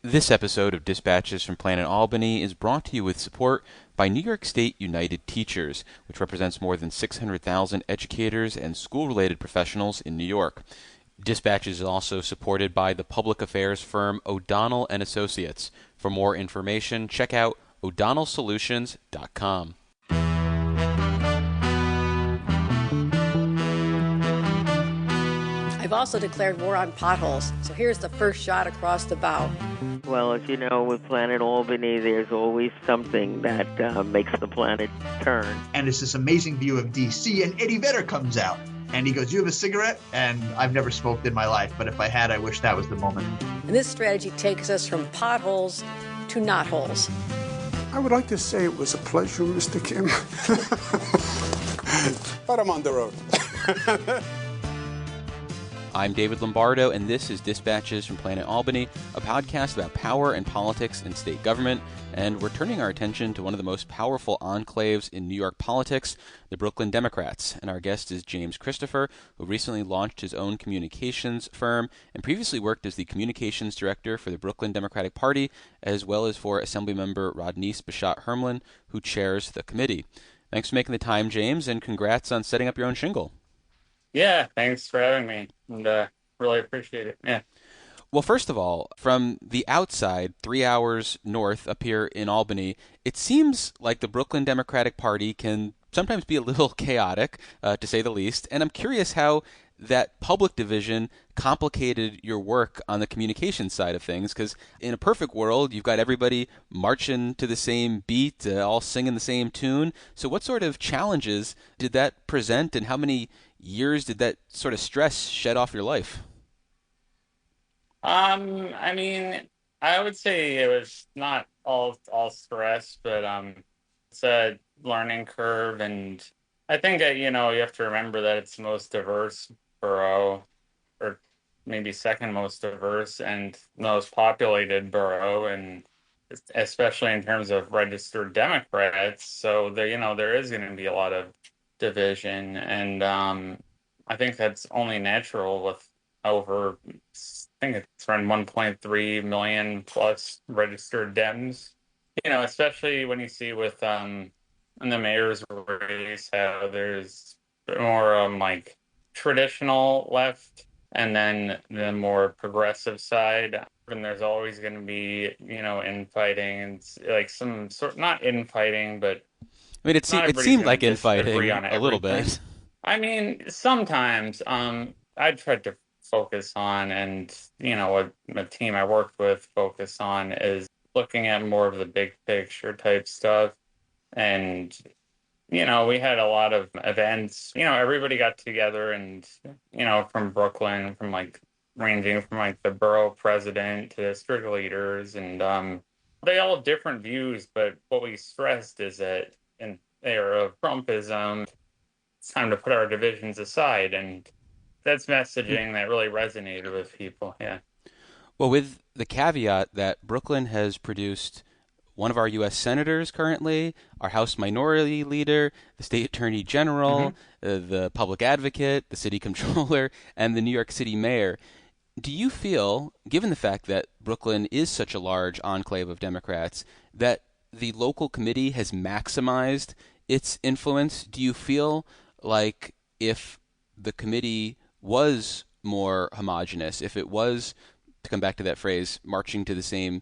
This episode of Dispatches from Planet Albany is brought to you with support by New York State United Teachers, which represents more than 600,000 educators and school-related professionals in New York. Dispatches is also supported by the public affairs firm O'Donnell and Associates. For more information, check out o'donnellsolutions.com. I've also declared war on potholes, so here's the first shot across the bow. Well, as you know, with Planet Albany, there's always something that makes the planet turn. And it's this amazing view of D.C., and Eddie Vedder comes out. And he goes, "You have a cigarette?" And I've never smoked in my life, but if I had, I wish that was the moment. And this strategy takes us from potholes to knotholes. I would like to say it was a pleasure, Mr. Kim. But I'm on the road. I'm David Lombardo, and this is Dispatches from Planet Albany, a podcast about power and politics in state government. And we're turning our attention to one of the most powerful enclaves in New York politics, the Brooklyn Democrats. And our guest is James Christopher, who recently launched his own communications firm and previously worked as the communications director for the Brooklyn Democratic Party, as well as for Assemblymember Rodneyce Beshat-Hermlin, who chairs the committee. Thanks for making the time, James, and congrats on setting up your own shingle. Yeah, thanks for having me, and really appreciate it. Yeah. Well, first of all, from the outside, 3 hours north up here in Albany, it seems like the Brooklyn Democratic Party can sometimes be a little chaotic, to say the least. And I'm curious how that public division complicated your work on the communications side of things, because in a perfect world, you've got everybody marching to the same beat, all singing the same tune. So what sort of challenges did that present, and how many years did that sort of stress shed off your life? I mean, I would say it was not all stress, but it's a learning curve, and I think that, you have to remember that it's the most diverse borough, or maybe second most diverse and most populated borough, and especially in terms of registered Democrats. So there is going to be a lot of division, and I think that's only natural with over, I think it's around 1.3 million plus registered Dems. Especially when you see with in the mayor's race how there's more like traditional left and then the more progressive side. And there's always going to be, infighting and like some sort, not infighting, but I mean, it seemed like infighting a little bit. I mean, sometimes I tried to focus on, and what the team I worked with focus on is looking at more of the big picture type stuff. And we had a lot of events. Everybody got together, and from Brooklyn, from ranging from the borough president to district leaders, and they all have different views. But what we stressed is that in the era of Trumpism, it's time to put our divisions aside, and that's messaging that really resonated with people. Yeah. Well, with the caveat that Brooklyn has produced one of our U.S. senators currently, our House Minority Leader, the State Attorney General, the Public Advocate, the City Controller, and the New York City Mayor. Do you feel, given the fact that Brooklyn is such a large enclave of Democrats, that the local committee has maximized its influence? Do you feel like if the committee was more homogenous, if it was, to come back to that phrase, marching to the same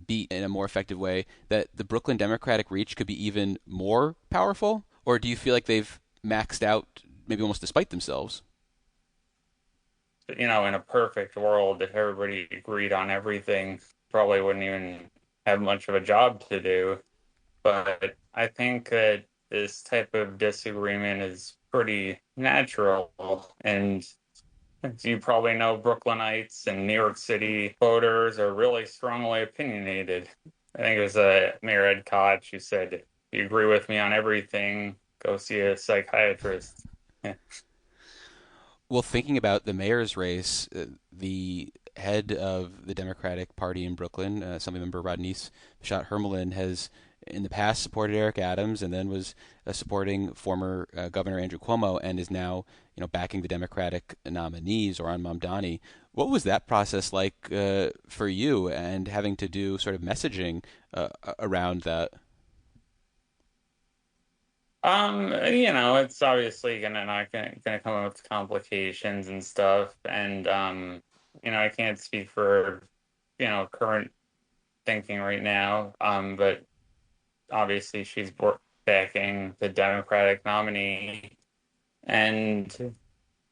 beat in a more effective way, that the Brooklyn Democratic reach could be even more powerful? Or do you feel like they've maxed out, maybe almost despite themselves? In a perfect world, if everybody agreed on everything, probably wouldn't even have much of a job to do. But I think that this type of disagreement is pretty natural, and as you probably know, Brooklynites and New York City voters are really strongly opinionated. I think it was Mayor Ed Koch who said, if you agree with me on everything, go see a psychiatrist. Yeah. Well, thinking about the mayor's race, the head of the Democratic Party in Brooklyn, Assemblymember Rodneyce Beshat-Hermlin, has in the past supported Eric Adams and then was supporting former Governor Andrew Cuomo and is now backing the Democratic nominees, Zohran Mamdani. What was that process like for you, and having to do sort of messaging around that? It's obviously gonna come with complications and stuff, and I can't speak for, current thinking right now. But obviously she's backing the Democratic nominee, and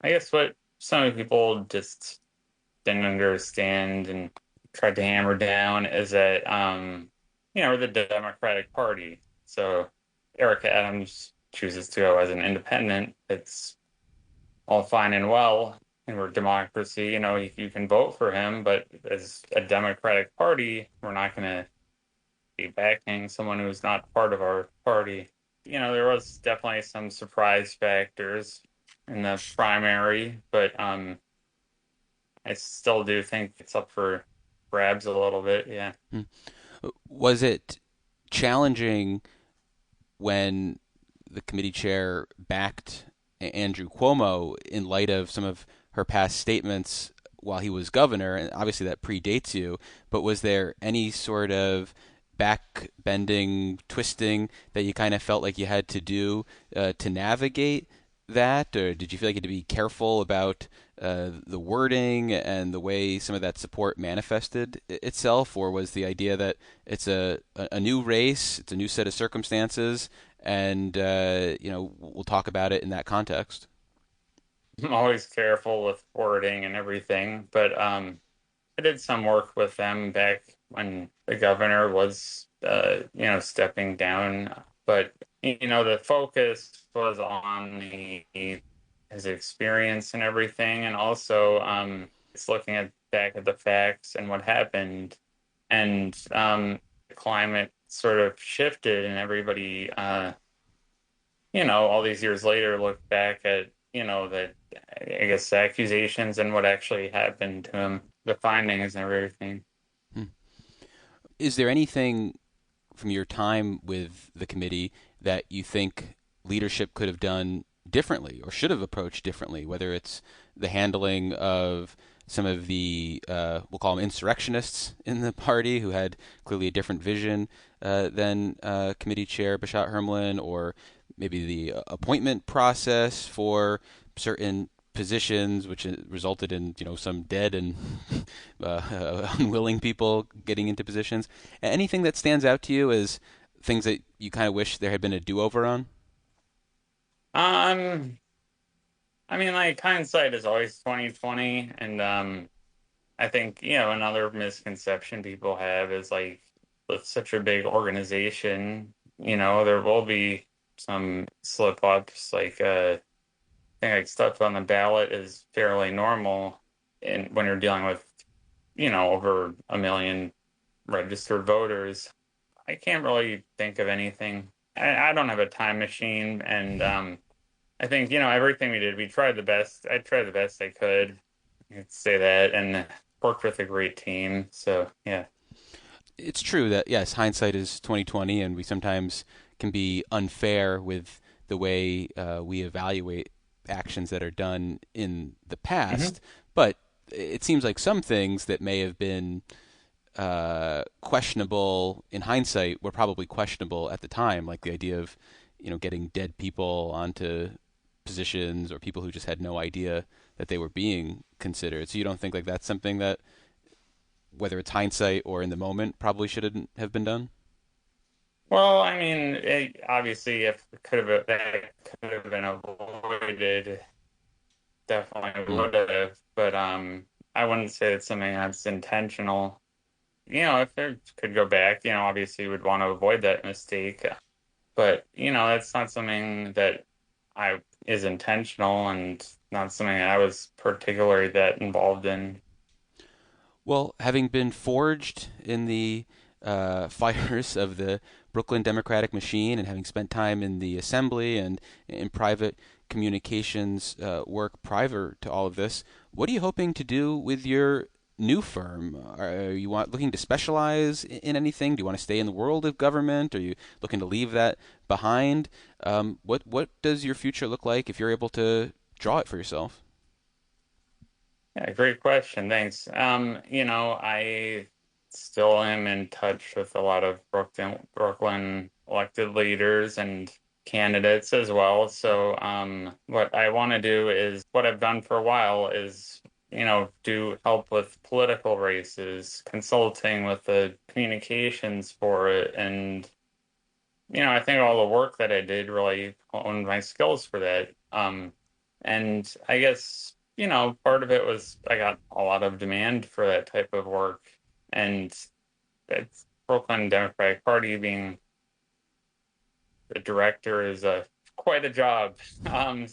I guess what some people just didn't understand and tried to hammer down is that we're the Democratic Party. So Erica Adams chooses to go as an independent. It's all fine and well, and we're democracy. You can vote for him, but as a Democratic Party, we're not going to be backing someone who's not part of our party. There was definitely some surprise factors in the primary, but I still do think it's up for grabs a little bit. Yeah. Hmm. Was it challenging when the committee chair backed Andrew Cuomo in light of some of her past statements while he was governor? And obviously that predates you, but was there any sort of back bending, twisting that you kind of felt like you had to do to navigate that, or did you feel like you had to be careful about the wording and the way some of that support manifested itself, or was the idea that it's a new race, it's a new set of circumstances, and we'll talk about it in that context? I'm always careful with wording and everything, but I did some work with them back when the governor was, stepping down. But the focus was on his experience and everything, and also it's looking at back at the facts and what happened, and the climate sort of shifted, and everybody, all these years later, look back at the I guess accusations and what actually happened to him, the findings and everything. Hmm. Is there anything from your time with the committee that you think leadership could have done differently or should have approached differently, whether it's the handling of some of the, we'll call them insurrectionists in the party who had clearly a different vision than committee chair Bashat Hermlin, or maybe the appointment process for certain positions, which resulted in some dead and unwilling people getting into positions. Anything that stands out to you as things that you kind of wish there had been a do-over on? Um, I mean, like hindsight is always 2020, and I think another misconception people have is like with such a big organization, there will be some slip ups. Like I think like stuff on the ballot is fairly normal, and when you're dealing with over a million registered voters. I can't really think of anything. I don't have a time machine, and I think everything we did, we tried the best. I tried the best I could. I could say that, and worked with a great team. So yeah. It's true that yes, hindsight is 2020, and we sometimes can be unfair with the way we evaluate actions that are done in the Hmm. past. But it seems like some things that may have been questionable in hindsight were probably questionable at the time, like the idea of getting dead people onto positions, or people who just had no idea that they were being considered. So you don't think like that's something that, whether it's hindsight or in the moment, probably shouldn't have been done? Well, I mean, obviously, if it could have that could have been avoided, definitely Mm. would have. But I wouldn't say it's something that's intentional. If it could go back, obviously would want to avoid that mistake. But, that's not something that I is intentional, and not something I was particularly that involved in. Well, having been forged in the fires of the Brooklyn Democratic machine, and having spent time in the assembly and in private communications work prior to all of this, what are you hoping to do with your new firm? Are you looking to specialize in anything? Do you want to stay in the world of government? Are you looking to leave that behind? What does your future look like if you're able to draw it for yourself? Yeah, great question. Thanks. I still am in touch with a lot of Brooklyn elected leaders and candidates as well. So, what I want to do is what I've done for a while is, do help with political races, consulting with the communications for it, and I think all the work that I did really honed my skills for that. And I guess, part of it was I got a lot of demand for that type of work. And it's Brooklyn Democratic Party being the director is quite a job. I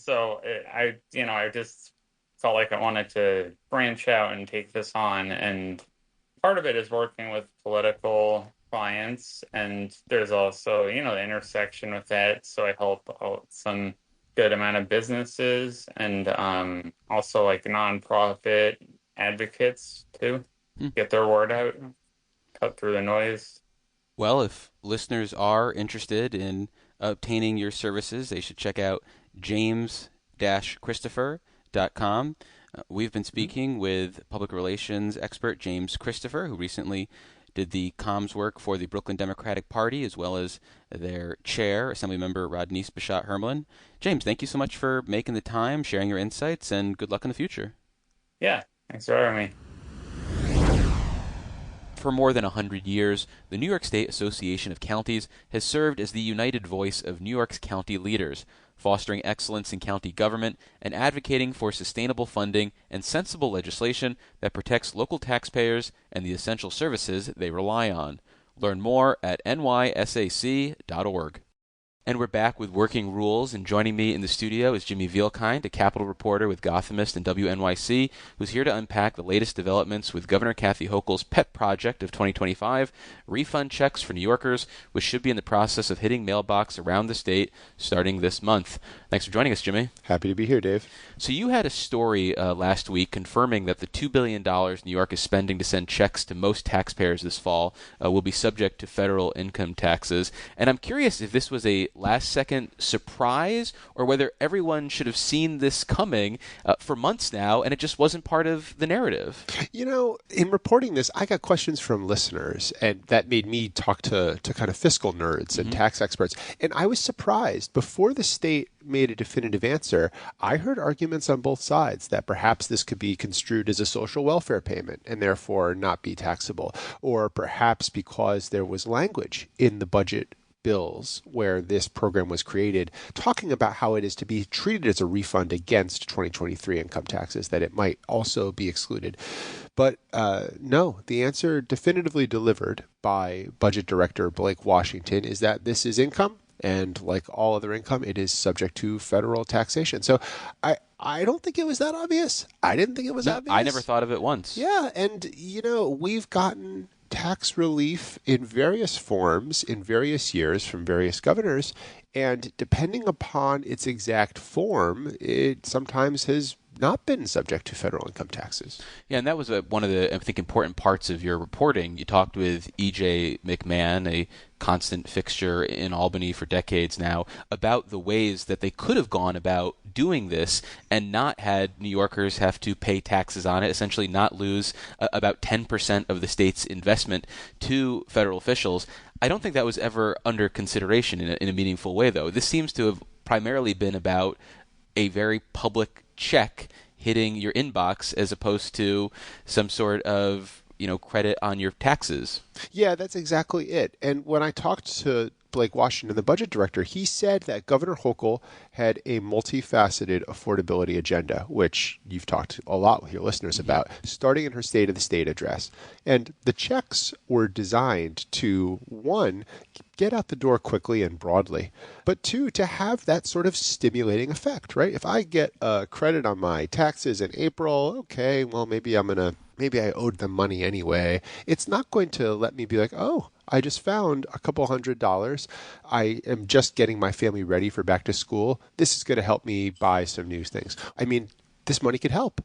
just felt like I wanted to branch out and take this on. And part of it is working with political clients, and there's also, the intersection with that. So I help out some good amount of businesses and also like nonprofit advocates too, Hmm. get their word out, cut through the noise. Well, if listeners are interested in obtaining your services, they should check out james-christopher.com. We've been speaking with public relations expert James Christopher, who recently did the comms work for the Brooklyn Democratic Party, as well as their chair, Assemblymember Rodneyce Bichat Hermelin. James, thank you so much for making the time, sharing your insights, and good luck in the future. Yeah, thanks for having me. For more than 100 years, the New York State Association of Counties has served as the united voice of New York's county leaders, fostering excellence in county government and advocating for sustainable funding and sensible legislation that protects local taxpayers and the essential services they rely on. Learn more at nysac.org. And we're back with Working Rules, and joining me in the studio is Jimmy Vielkind, a Capitol reporter with Gothamist and WNYC, who's here to unpack the latest developments with Governor Kathy Hochul's pet project of 2025, refund checks for New Yorkers, which should be in the process of hitting mailbox around the state starting this month. Thanks for joining us, Jimmy. Happy to be here, Dave. So you had a story last week confirming that the $2 billion New York is spending to send checks to most taxpayers this fall will be subject to federal income taxes. And I'm curious if this was a last-second surprise or whether everyone should have seen this coming for months now and it just wasn't part of the narrative. In reporting this, I got questions from listeners, and that made me talk to kind of fiscal nerds and tax experts. And I was surprised. Before the state made a definitive answer, I heard arguments on both sides that perhaps this could be construed as a social welfare payment and therefore not be taxable, or perhaps because there was language in the budget bills where this program was created talking about how it is to be treated as a refund against 2023 income taxes, that it might also be excluded. But no, the answer definitively delivered by Budget Director Blake Washington is that this is income, and like all other income, it is subject to federal taxation. So I don't think it was that obvious. I didn't think it was obvious. I never thought of it once. Yeah, and we've gotten tax relief in various forms in various years from various governors, and depending upon its exact form, it sometimes has not been subject to federal income taxes. Yeah, and that was one of the, I think, important parts of your reporting. You talked with E.J. McMahon, a constant fixture in Albany for decades now, about the ways that they could have gone about doing this and not had New Yorkers have to pay taxes on it, essentially not lose about 10% of the state's investment to federal officials. I don't think that was ever under consideration in a meaningful way, though. This seems to have primarily been about a very public check hitting your inbox as opposed to some sort of credit on your taxes. Yeah, that's exactly it. And when I talked to Blake Washington, the budget director, he said that Governor Hochul had a multifaceted affordability agenda, which you've talked a lot with your listeners about, starting in her State of the State address. And the checks were designed to, one, get out the door quickly and broadly, but two, to have that sort of stimulating effect, right? If I get a credit on my taxes in April, okay, well, maybe I owed them money anyway. It's not going to let me be like, oh, I just found a couple $100. I am just getting my family ready for back to school. This is going to help me buy some new things. I mean, this money could help.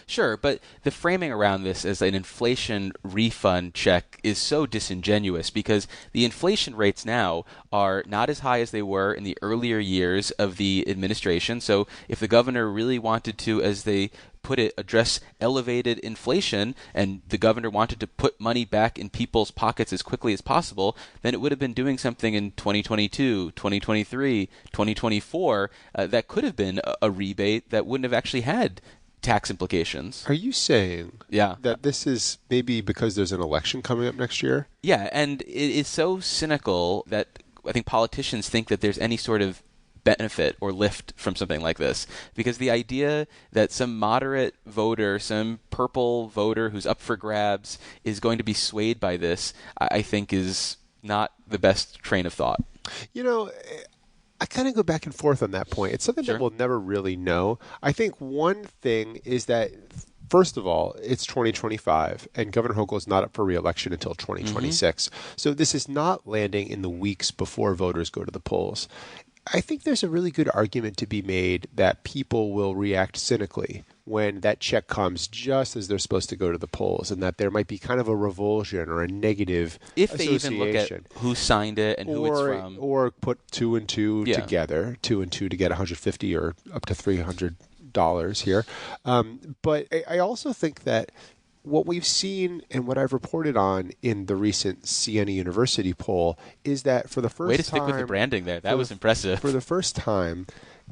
Sure, but the framing around this as an inflation refund check is so disingenuous because the inflation rates now are not as high as they were in the earlier years of the administration. So if the governor really wanted to, as they put it, address elevated inflation, and the governor wanted to put money back in people's pockets as quickly as possible, then it would have been doing something in 2022, 2023, 2024 that could have been a rebate that wouldn't have actually had tax implications. Are you saying that this is maybe because there's an election coming up next year? Yeah, and it is so cynical that I think politicians think that there's any sort of benefit or lift from something like this, because the idea that some moderate voter, some purple voter who's up for grabs is going to be swayed by this, I think is not the best train of thought. You know, I kind of go back and forth on that point. It's something that we'll never really know. I think one thing is that, first of all, it's 2025, and Governor Hochul is not up for re-election until 2026. So this is not landing in the weeks before voters go to the polls. I think there's a really good argument to be made that people will react cynically when that check comes just as they're supposed to go to the polls, and that there might be kind of a revulsion or a negative if they even look at who signed it and who it's from. Or put two and two together, two and two to get $150 or up to $300 here. But I also think that what we've seen and what I've reported on in the recent Siena University poll is that for the first time... Way to stick with the branding there. That was impressive. For the first time,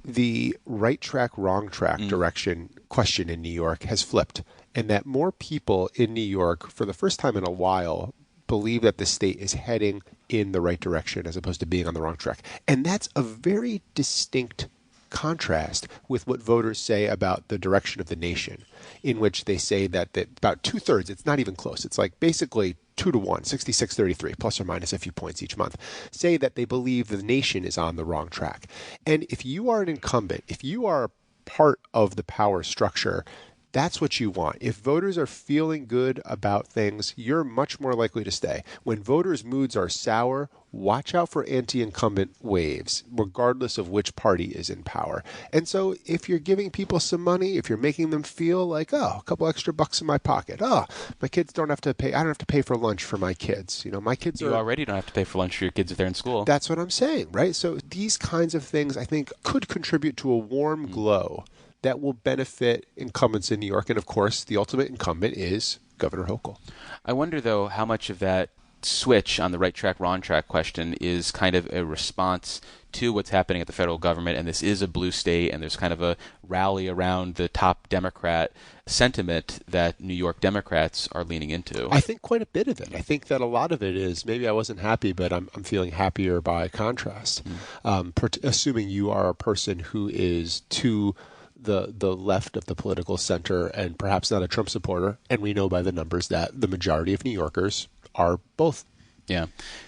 the right track, wrong track direction question in New York has flipped, and that more people in New York, for the first time in a while, believe that the state is heading in the right direction as opposed to being on the wrong track. And that's a very distinct contrast with what voters say about the direction of the nation, in which they say that about 2/3, it's not even close, it's like basically 2-1, 66-33, plus or minus a few points each month, say that they believe the nation is on the wrong track. And if you are an incumbent, if you are part of the power structure, that's what you want. If voters are feeling good about things, you're much more likely to stay. When voters' moods are sour, watch out for anti-incumbent waves, regardless of which party is in power. And so if you're giving people some money, if you're making them feel like, oh, a couple extra bucks in my pocket. Oh, my kids don't have to pay. I don't have to pay for lunch for my kids. You know, my kids You already don't have to pay for lunch for your kids if they're in school. That's what I'm saying, right? So these kinds of things, I think, could contribute to a warm glow that will benefit incumbents in New York. And of course, the ultimate incumbent is Governor Hochul. I wonder, though, how much of that switch on the right track, wrong track question is kind of a response to what's happening at the federal government. And this is a blue state, and there's kind of a rally around the top Democrat sentiment that New York Democrats are leaning into. I think quite a bit of it. I think that a lot of it is, maybe I wasn't happy, but I'm feeling happier by contrast. Assuming you are a person who is to the left of the political center and perhaps not a Trump supporter, and we know by the numbers that the majority of New Yorkers are both. Yeah.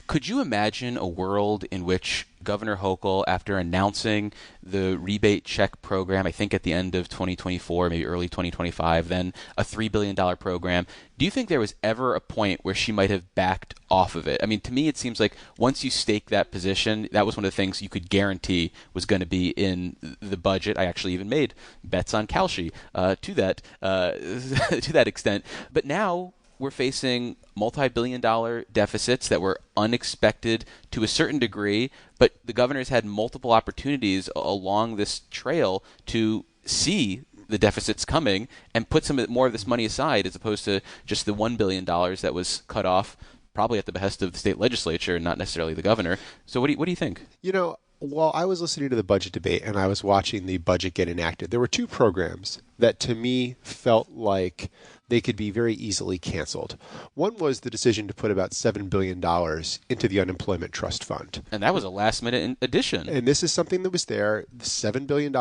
Could you imagine a world in which Governor Hochul, after announcing the rebate check program, I think at the end of 2024, maybe early 2025, then a $3 billion program, do you think there was ever a point where she might have backed off of it? I mean, to me, it seems like once you stake that position, that was one of the things you could guarantee was going to be in the budget. I actually even made bets on Kalshi to that extent. But now we're facing multi-billion-dollar deficits that were unexpected to a certain degree, but the governor's had multiple opportunities along this trail to see the deficits coming and put some more of this money aside, as opposed to just the $1 billion that was cut off, probably at the behest of the state legislature and not necessarily the governor. So what do you think? You know, while I was listening to the budget debate and I was watching the budget get enacted, there were two programs that to me felt like they could be very easily canceled. One was the decision to put about $7 billion into the Unemployment Trust Fund. And that was a last-minute addition. And this is something that was there. The $7 billion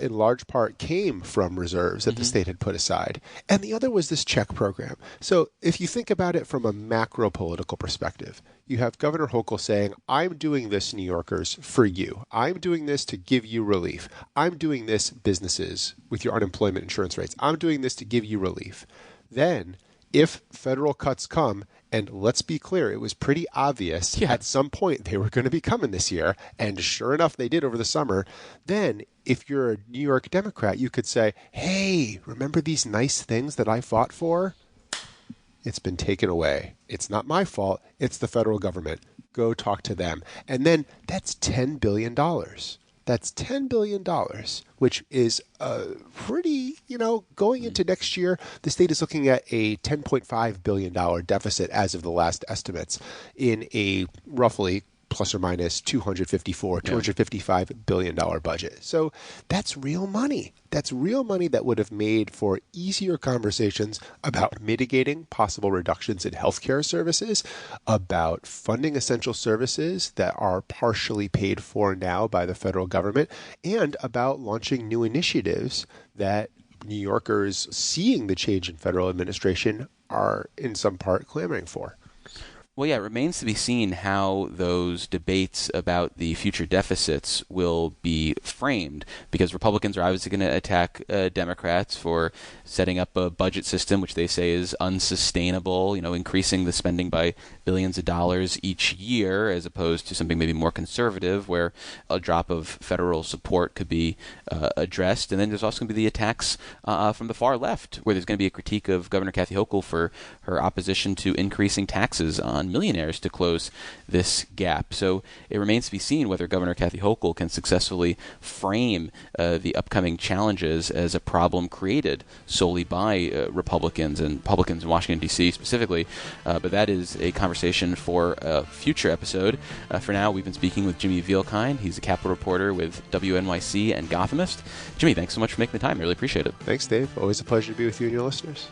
in large part came from reserves that the state had put aside. And the other was this check program. So if you think about it from a macro political perspective, you have Governor Hochul saying, I'm doing this, New Yorkers, for you. I'm doing this to give you relief. I'm doing this, businesses, with your unemployment insurance rates. I'm doing this to give you relief. Then, if federal cuts come, and let's be clear, it was pretty obvious at some point they were going to be coming this year, and sure enough, they did over the summer, then if you're a New York Democrat, you could say, hey, remember these nice things that I fought for? It's been taken away. It's not my fault. It's the federal government. Go talk to them. And then that's $10 billion. That's $10 billion, which is pretty, going into next year, the state is looking at a $10.5 billion deficit as of the last estimates in a roughly plus or minus $255 billion budget. So that's real money. That's real money that would have made for easier conversations about mitigating possible reductions in healthcare services, about funding essential services that are partially paid for now by the federal government, and about launching new initiatives that New Yorkers seeing the change in federal administration are in some part clamoring for. Well, yeah, it remains to be seen how those debates about the future deficits will be framed, because Republicans are obviously going to attack Democrats for setting up a budget system which they say is unsustainable, increasing the spending by billions of dollars each year, as opposed to something maybe more conservative where a drop of federal support could be addressed. And then there's also going to be the attacks from the far left, where there's going to be a critique of Governor Kathy Hochul for her opposition to increasing taxes on millionaires to close this gap. So it remains to be seen whether Governor Kathy Hochul can successfully frame the upcoming challenges as a problem created solely by Republicans and Republicans in Washington, D.C. specifically. But that is a conversation for a future episode. For now, we've been speaking with Jimmy Vielkind. He's a Capitol reporter with WNYC and Gothamist. Jimmy, thanks so much for making the time. I really appreciate it. Thanks, Dave. Always a pleasure to be with you and your listeners.